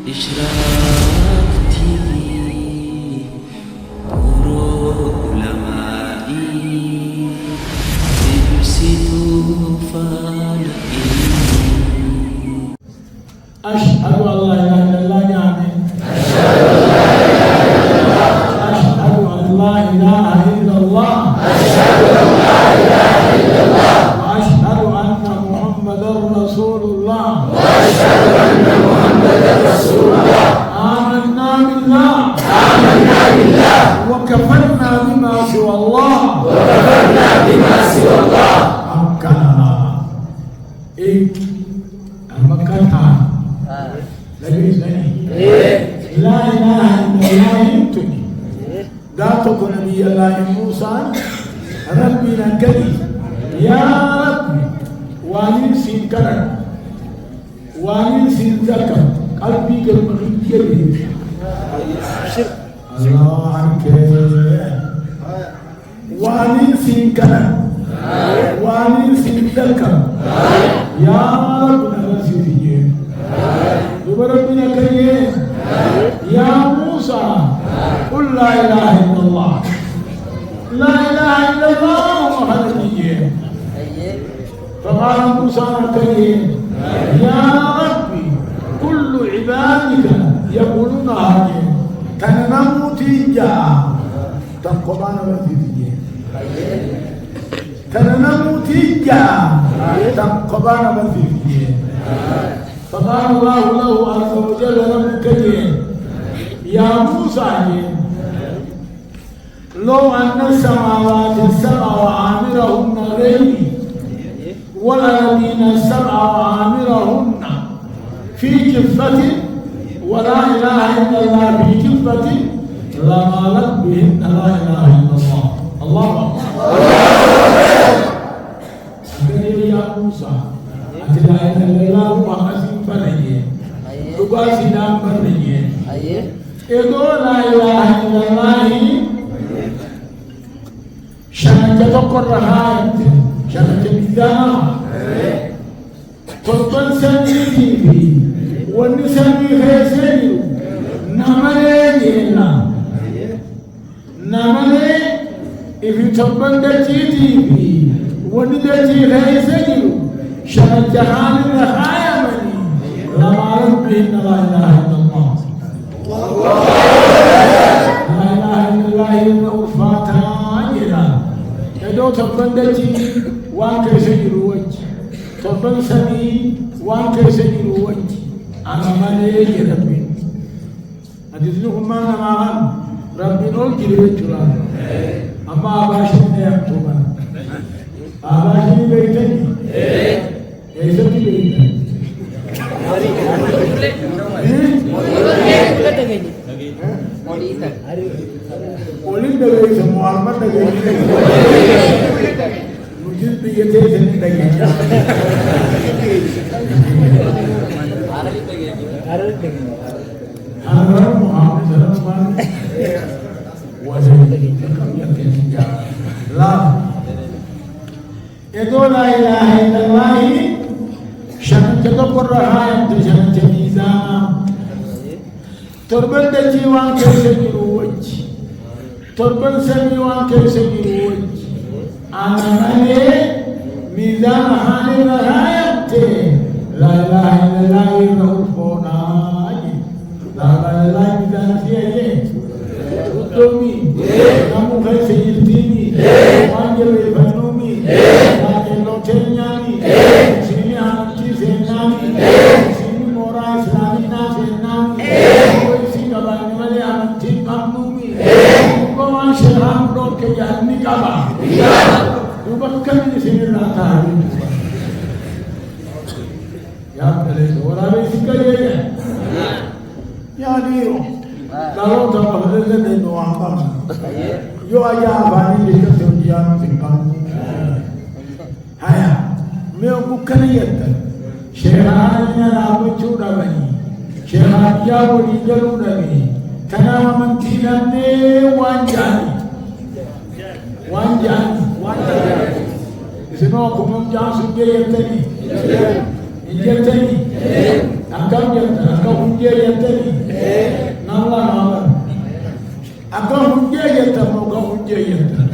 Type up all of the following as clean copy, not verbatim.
إشراق TV Puro Ulamai Ibsitu Falaki أشهد أن لا إله إلا الله يعني أشهد أن لا إله إلا الله أشهد أن لا إله إلا الله وأشهد أن محمدا رسول الله وأشهد أن محمدا رسول الله آمنا بالله آمنا بالله وكفرنا بما سوى الله وكفرنا بما سوى الله أمكننا إيه أمكنها لا إله إلا الله يمتني ذاتك نبي الله موسى ربنا كريم يا ربي وانسي كرم وانسي ذكر قلبي كالمخير الله عنك وانسي كرم وانسي ذكر يا ربنا نسيتي ربنا كريم يا موسى قل لا إله إلا الله لا إله إلا الله محمد فقال موسى كريم يا ربي كل عبادك يقولون هذه تنموت جاء تنقضان وثيتي تنموت جاء تنقضان وثيتي فقال الله له عز وجل ربك يا موسى لو أن السماوات السبع وعامرهن غيري والأرضين السبع وعامرهن في كفة ولا إله إلا الله في كفة لمالت بهن لا إله إلا الله الله أكبر يا موسى لا إله إلا الله وحسن فرجه لقاسي نام فرجه إذو لا إله إلا الله شنك تقر رهايت شنك بذانا قلتن سنيدي والنساني خيسي نمالي جينا نمالي إذا تبن دجيتي وندجي خيسي شنك حالي رهايا مني لما ربهن لا إله إلا الله لا إله إلا الله إنه الفاتحة يدو تبن دجي وان كيسجل وجه تبن سمي وان كيسجل وجه أنا ما ليجي ربي أدزنهم ما نماهم ربي نول جلوه جلال أما أباشر نيكتوما أباشر بيتني يسكي بيتني Olin dari semua almat dari mujud biyate seni dari Arab Muhammad sallallahu alaihi wasallam itu la ilaha illallah syarat kequr'an itu syarat mizan تربل دجيوان كيسجل وجه تربل سميوان كيسجل وجه أنا مالي ميزان حالي رهاية لا إله إلا الله يرفعنا لا إله إلا الله ميزان سيئة تدومي نمو خي سيدتيني وانجل الفنومي لكن لو تنياني سيني عمتي سينامي سيني مورا إسلامي ناسينامي شرام دور کے جاننی کا با وبکر سے راتا ہے یا کرے اور ابھی سکر ہے یا نیرو دارو تو بدل دے دو آپا یو آیا بانی دے کے دنیا میں کام ہایا میں کو کنیت شہران نے راو چھوڑا بنی شہران یا وہ دیگرو نہیں تنام من تیلنے وانجانی اسنو کمم جان سنگے یتنی انجتنی أكم جنة أكم هنجي ينتني نالله نالله أكم هنجي ينتم أكم هنجي ينتم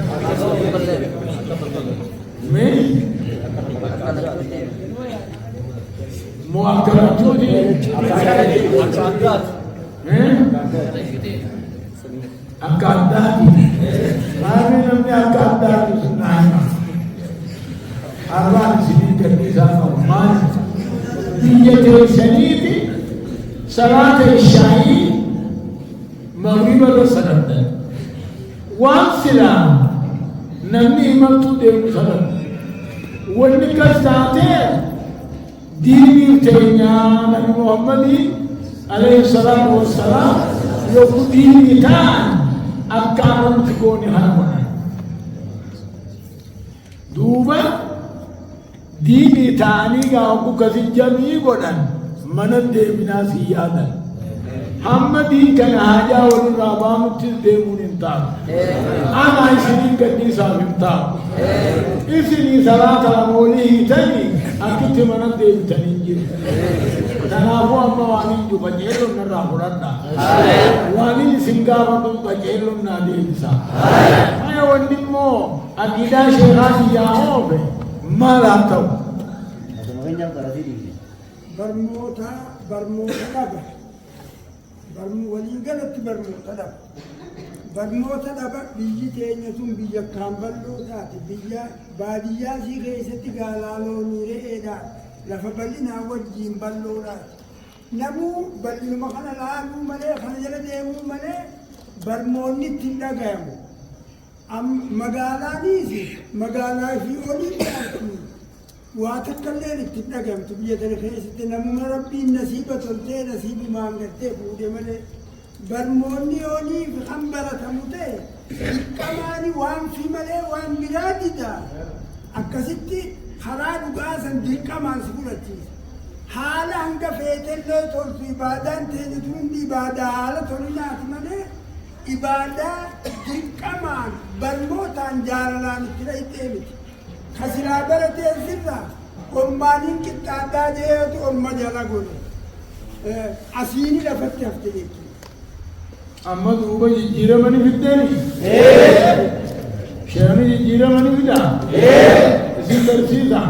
مين مؤكد جودي أكاداتي أنا نمني أكاداتي سنايما أربعة سنين كنيسة نورمال بيجي سنيتي صلاة العشاء مغرب الصلاة وانسلام نمني مرتو ديم صلاة والنكستاتين ديني تينيا نبي محمد عليه الصلاة والسلام يوم ديني تان أكارم تكوني هرمنا دوبا ديني تاني غاوكو كسي جميع قدن من الديمنا سيادا هم دين كان حاجة والرابام تديمون انتاب أنا إسنين قدني سابمتاب إسني صلاة الموليه تاني أكت من الديم تاني تنافو أما وانين جو بجيلون نرى قرآن وانين سنگاوا دو بجيلون نادين سا أنا وانين مو أكيدا شيراني ياهو بي ما لاتو برموتا دابا ولين قالت برموتا دابا برموتا دابا بيجي تينيتون بيجا كامبلو تاتي بيجا باديا سي غيستي قالالو نيري إيدا لفا بلنا وجين بلو رات نمو بلنا مخانا لانو ملي خانا جلا ديمو ملي برموني تندا قيمو أم مقالانيسي مقالا في أولي تاتي واتكلم تتنقم تبيه ترخيص تنمو ربي نصيبة تلتي نصيب ما انقرتي فودي ملي برموني أولي في خمبرة تموتي كماني وان في ملي وان بلادي دا أكسيتي خراب قاسا دي كمان سبولتي حالا هنگا فيتل لو تلتي بادان تينتون دي بادا حالا تلنات ملي إبادة دي كمان برموتان جارلان تريتي متي خسرا برتي الزرع أمانين كتادا جيت أم جلا قول أسيني لفتح تلك أما دوبا جيرة مني بدني شامي جيرة مني بدا زندر سيدا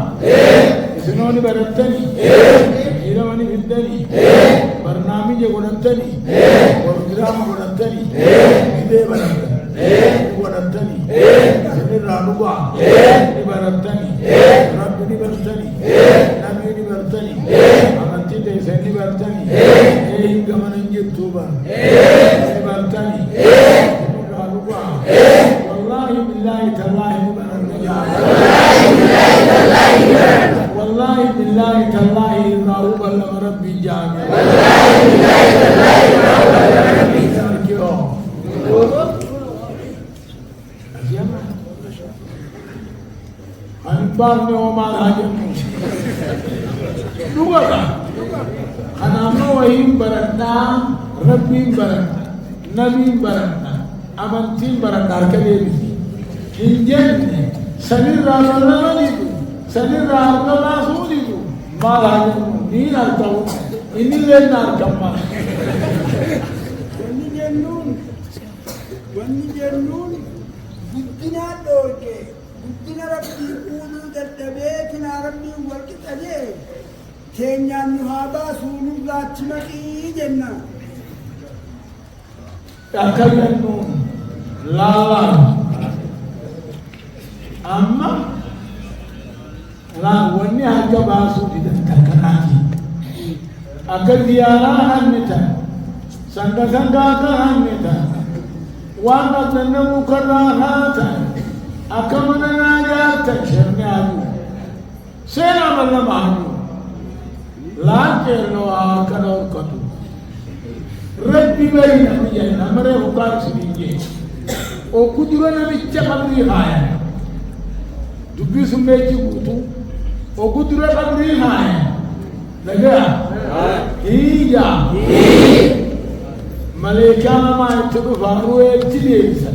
سنوني برتني جيرة مني بدني برنامج قرنتني برنامج قرنتني كده برنتني ورتني سني رانوبا برتني ربي برتني نبي برتني أمانتي تيسني برتني إيه كمان نجيب توبا برتني رانوبا والله بالله تالله والله بالله تالله رانوبا لما ربي جامع والله بالله تالله رانوبا لما ربي جامع أنبار نوما هاجم لغة أنا نوهم برنا ربي برنا نبي برنا أمانتين برنا كذي إنجن سنير رامنا نيجو سنير رامنا سونيجو ما هاجم نين أركب إني لين أركب ما وني جنون بدنا دوكي بدنا ربي قولوا دبيتنا ربي وركت عليه تينيا نهابا سونو لاتمكي جنة أكلنون لا أما لا وني هجا باسو دي تكناكي أكل زيارة هنتا سندا هنتا وانا تنمو كراهاتا أكمنا ناجاتا شرنيانو سينا من لمعنو لكن لو آكنا وكتو ربي بينا مجينا مري فقار سبيجي وكدرنا بيتشا قبري هايا دبي سميجي بوتو وكدرنا قبري هايا لقا إيجا ملائكة ما يتبع فاروه تليسا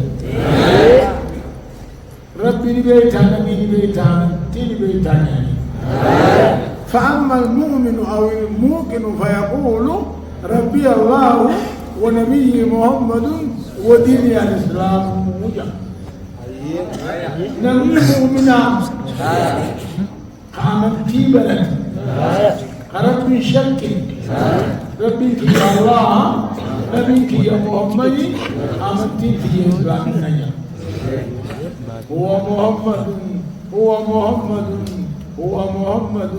ربي بيتا نبي بيتا تيني بيتا يعني فأما المؤمن أو الموقن فيقول ربي الله ونبي محمد ودين الإسلام نبي مؤمنا قامت بلد ربي شك ربي يا الله نبيك يا محمد آمنت في إسلام هو محمد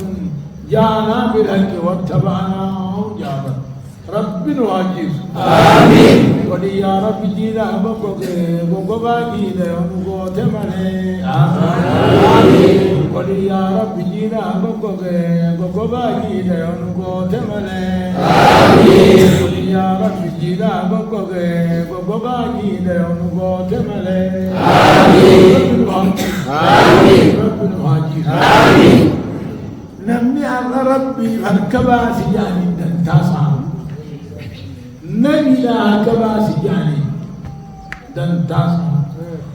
جاءنا بالحق واتبعناه جابر ربنا عزيز آمين ولي يا رب جينا بقباقي لأنه تمني آمين ولي يا رب جينا بقباقي لأنه تمني آمين ولي يا رب جينا بقباقي لأنه تمني آمين آمين ربنا عزيز آمين نمني على ربي هالكباس يعني تاسع نبي لا كباس يعني دن تاسع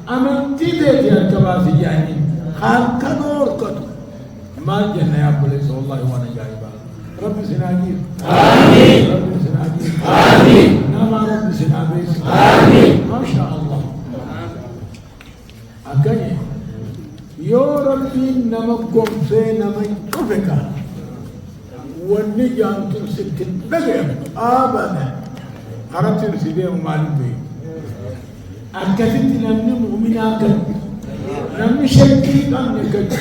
أمنتي ذاتي هالكباس يعني هالكنور كتو ما الجنة يا بوليس والله وانا جايبا ربي سناجير آمين ربي سناجير آمين نعم ربي سنابيس آمين ما شاء الله أكني يا ربي نمكم سينا من شوفك والنجام تمسك الدقيق أبدا خرجت السيدة ومالك بي أكثت نمني مؤمنا كد نمني شكي كد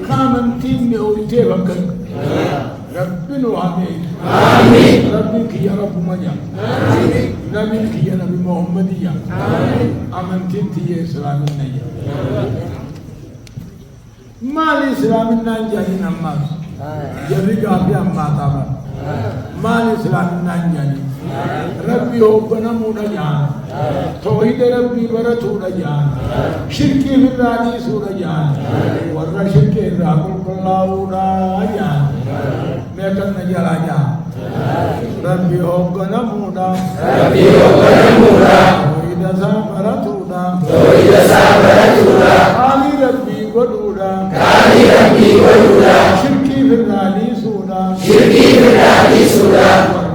خامن تيمي أولتيبا كد ربنا وعميد آمين ربك يا رب مجا آمين نبيك يا نبي محمد يا آمين أمنتين تي إسلام النجا مال إسلام النجا نماز جريك أبي أما تابا مال إسلام النجا ربي هو بنمونا جان توحيد ربي برتونا جان شركي في الراني سونا جان ورا شركي راقل كلاونا جان ميكن نجلا جان ربي هو بنمونا توحيد سامرتونا علي ربي ودونا شركي في الراني سونا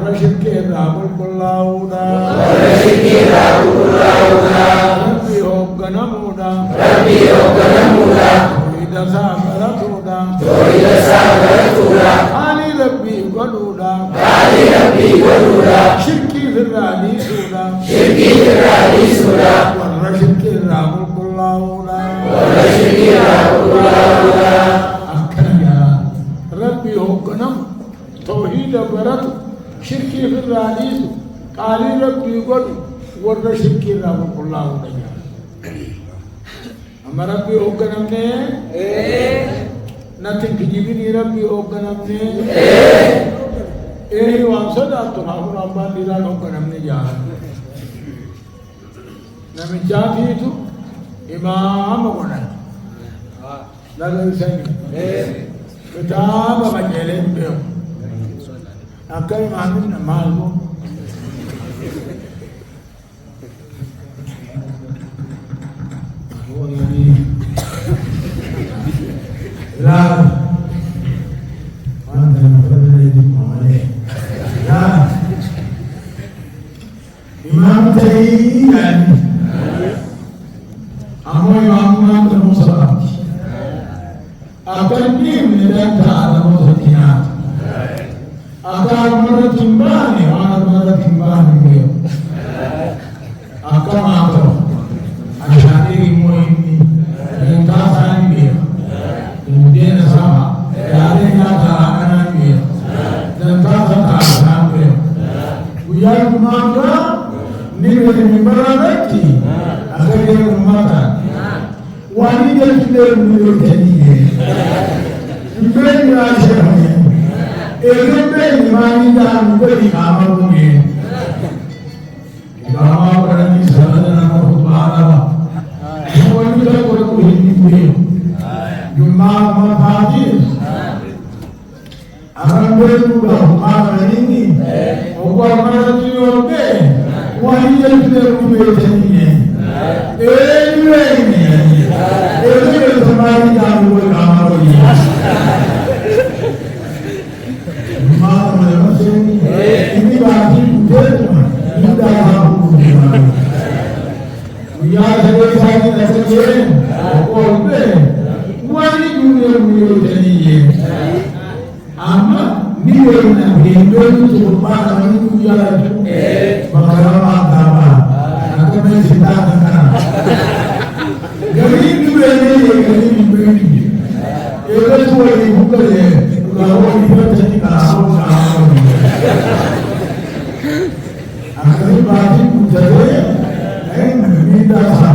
ورا شركي راقل كلاونا ربي هو بنمونا توحيد سامرتونا علي ربي ودونا شركي في الراني سونا ورا شركي راقل كلاونا أكرم يا ربي هو بنم توحيد برت شركي في الراني قال ربي قل ورد شركي رب الله نجا أما ربي أوكنم نه nothing كجيبني ربي أوكنم نه وامسدا تناهون أمان ديران أوكنم نجا نمي جاتي تو إمام أوكنا لا يسمي كتاب مجلين بيو أكاي مانين مالو لا أنت مفضل عليه لا إمام تي يعني أمو إمام المصطفى أكلني من ذاك على مصطفيات أكل مرة تنباني وأنا مرة تنباني بيو أكل معه أشاري مويني من تاسعني بيو kemudian sama dari kata akan dia dan kata akan dia buaya maka nilai berarti agar dia memakan wanita sudah menurut dia juga asalnya itu wanita menjadi amalnya kalau berani sahaja nak berapa wanita kalau hidup Jumlah mafadis akan berubah ini ubah mati orbe wajib berubah ini يا سيدي سيدي سيدي وقول wani duniyar muyo da niye amma ni wani abin to ba ka ni ya ba ka ba ka ba ka mai shi ta kana gari ni ne gari ni ne e da so ni buka ne ga wani da ta ni ka so ka akai ba ji ku da ai ni da sa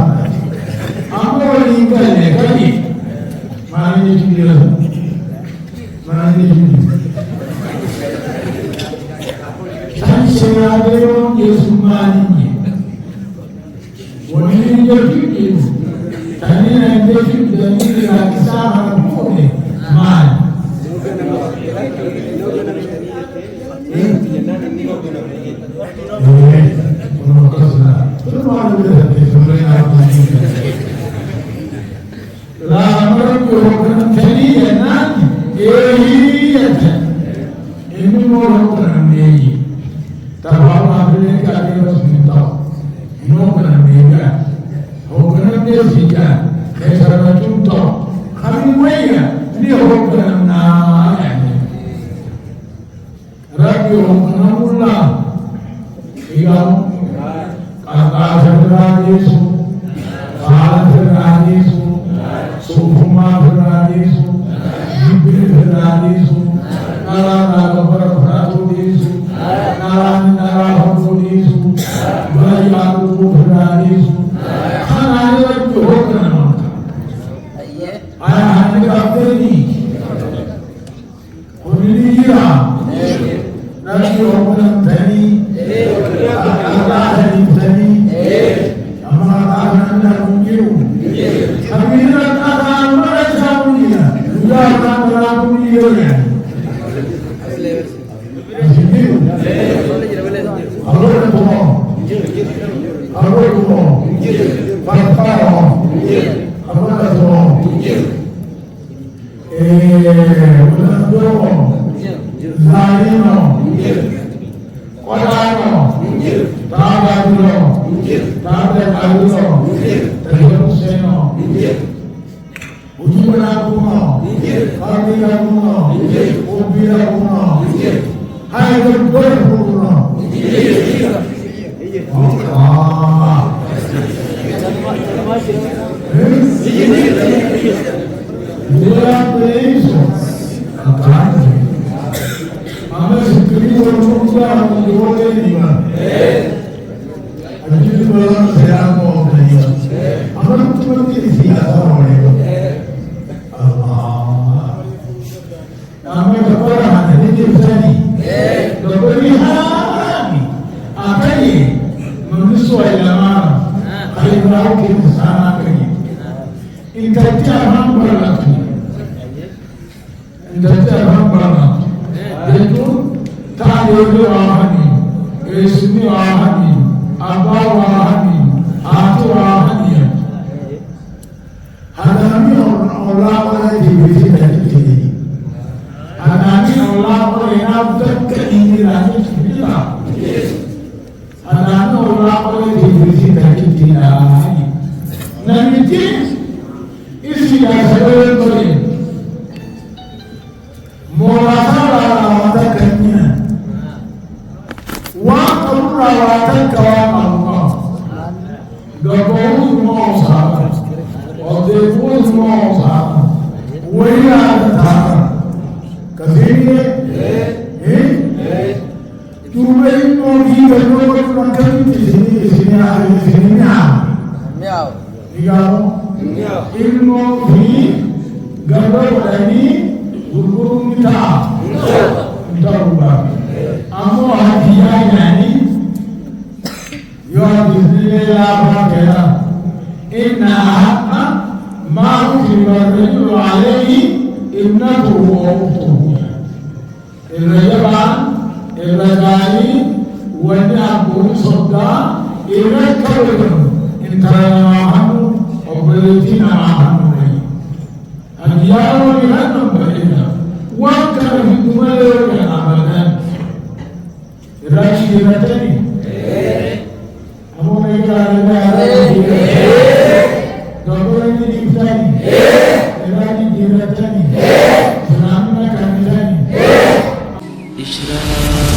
amma ni ga ne kai Mari kita, saya ada orang Yesus mani, orang yang jadi, tadi yang jadi dari lagi sama pun mani. Lama orang tadi nak ini orang ni, tapi apa mereka dia semua orang mereka, orang dia sihkan, kerana contoh, kami mereka ni orang nak, rakyat orang mula, yang kata sejarah Yesus, sejarah Yesus. Sukuma Yesu, Jibril Yesu, Nara Berfratu Yesu, Nara Yesu, Bayaku Yesu, Hana itu orang ayah anda beri, orang dia, nanti orang tadi, Allah tadi, amal anda mungkin. Akhirnya akan merasa punya, juga akan berlaku dia. Kalau bohong, kalau bohong, parpar, apa bohong? Bukan bohong, zalimo, kodano, tabadulo, tabadulo, teruseno. Ujungnya kuno, kami kuno, ubira kuno, hai berdoa kuno. Dia berisau, akan. Anda sekali orang tua menjual ni mana? Jadi kalau saya mau beli, anda tu mesti siapa orang itu? Nama kepada ini jadi, kepada ini, apa ini? Manusia yang hari baru kita sana kini. Interaksi orang berlaku, interaksi orang berlaku. Itu tak ada ahani, esmi ahani, abah ahani, atu ahani. Hadami orang di sini dari sini. Hadami orang yang dekat ini lagi kita. Hadami orang di sini dari sini. Nanti isi yang saya beri. Murasala watakanya, wakamura wataka Allah, gabouz mosa, odebuz mosa, waya tara, kasih tu beri mogi berdoa makan di sini ada sini miau, ilmu ini gabouz ini guru minta ubah. Amo hadiah yani, yo bismillah bakera. Inna ma yubarru alayhi innahu huwa الرجبان الرجالي والنعبون صدا الركبهم انترى معهم وبلتين معهم اليوم لأنهم بلنا وكان في دماء أبدا الراشد الرجالي Irani Iftani, Irani Diratani, Brahmana Kamilani, إشراق